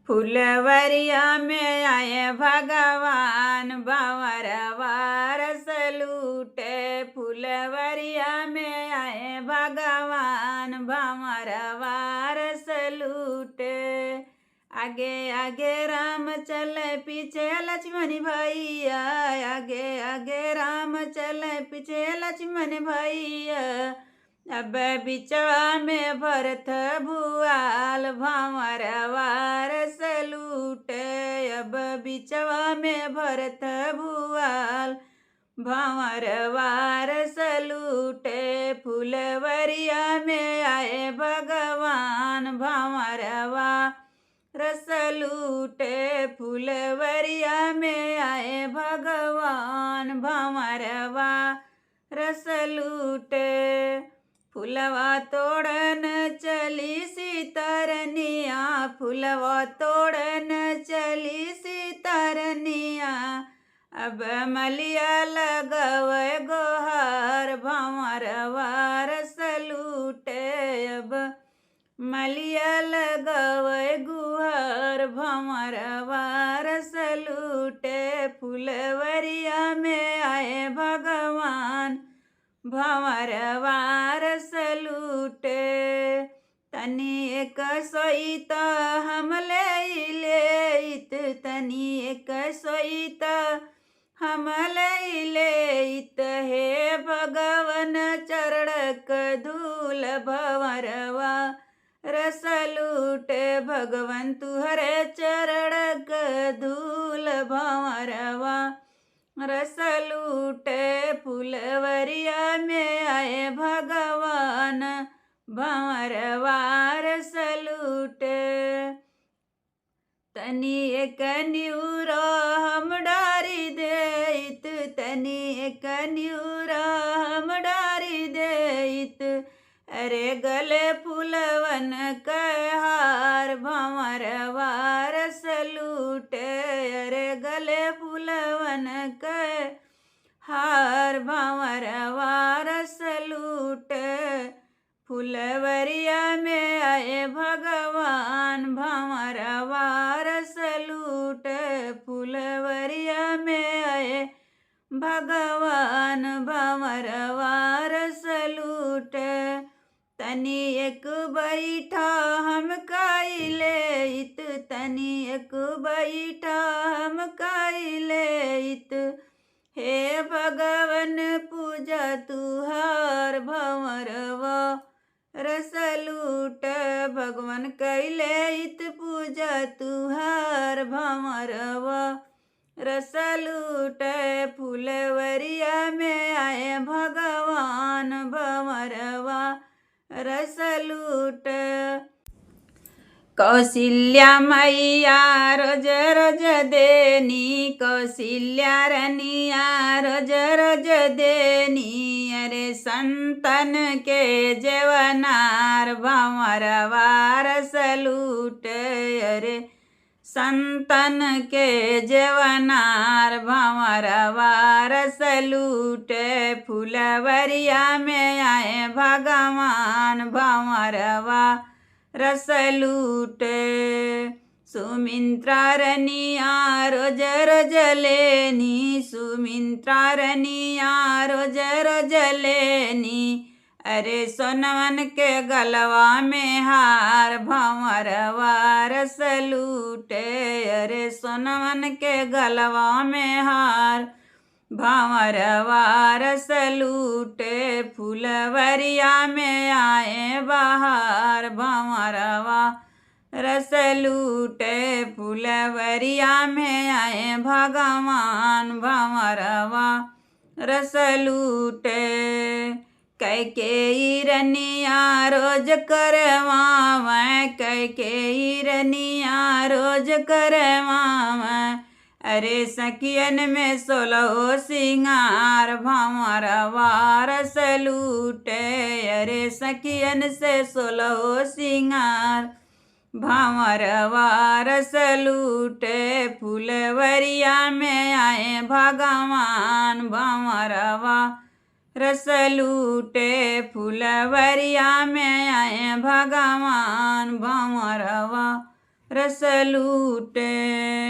फुलवरिया में आए भगवान भंवरवा रस लूटे। फुलवरिया में आए भगवान भंवरवा रस लूटे। आगे आगे राम चले पीछे लक्ष्मण भैया। आगे आगे राम चले पीछे लक्ष्मण भैया। अब बिचवा में भरत भुआल भंवरवा रस लूटे। अब बिचवा में भरत भुआल भंवरवा रस लूटे। फुलवरिया में आए भगवान भंवरवा रस लूटे। फुलवरिया में आए भगवान भंवरवा रस लूटे। फुलवा तोड़न चली सीतरनिया। फुलवा तोड़न चली सीतरनिया। अब मलिया लगवे गोहार भंवरवा रस लूटे। अब मलिया लगवे गुहार भंवरवा रस लूटे। फुलवरिया में आए भगवान भंवरवा रस लूटे। तनी एक सोईत हम लेइत। तनी एक सोईत हम लेइत। हे भगवन चरणक धूल भंवरवा रस लूटे। भगवन तुहरे चरणक धूल भंवरवा रस लूटे। फुलवरिया में आए भगवान भंवरवा रस लूटे। तनी एक न्यूरा हम डारी देइत। तनी एक न्यूरा हम डारी देइत। अरे गले फूलवन के हार भंवरवा रस लूटे। अरे गले फूलवन के हार भंवरवा रस लूटे। फुलवरिया में आए भगवान भंवरवा रस लूटे। फुलवरिया में आए भगवान भंवरवा रस लूटे। तनी एक बैठा हम काइलेइत। तनी एक बैठा हम काइलेइत। हे भगवन पूजा तुहार भंवरवा रस लूटे। भगवान कैलेइत पूजा तुहार भंवरवा रस लूटे। फुलवरिया में आए भगवान भंवरवा रस लूटे। कौशल्या मैया रोज रोज देनी। कौशल्या रनिया रोज रोज देनी। अरे संतन के जेवनार भंवरवा रस लूटे। अरे संतन के जेवनार भंवरवा रस लूटे। फुलवरिया में आए भगवान भंवरवा रस लूटे। सुमित्रा रनिया रोज रोज लेनी। सुमित्रा रनिया रोज रोज लेनी। अरे सोनवन के गलवा में हार भंवरवा रस लूटे। अरे सोनवन के गलवा में हार भंवरवा रस लूटे। फुलवरिया में आए बहार भंवरवा रस लूटे। फुलवरिया में आए भगवान भंवरवा रस लूटे। कैकेयी रनिया रोज करवावै। कैकेयी रनिया रोज करवावै। अरे सखियन में 16 सिंगार भंवरवा रस लूटे। अरे सखियन से 16 सिंगार भंवरवा रस लूटे। फुलवरिया में आए भगवान भंवरवा रस लूटे। फुलवरिया में आए भगवान भंवरवा रस लूटे।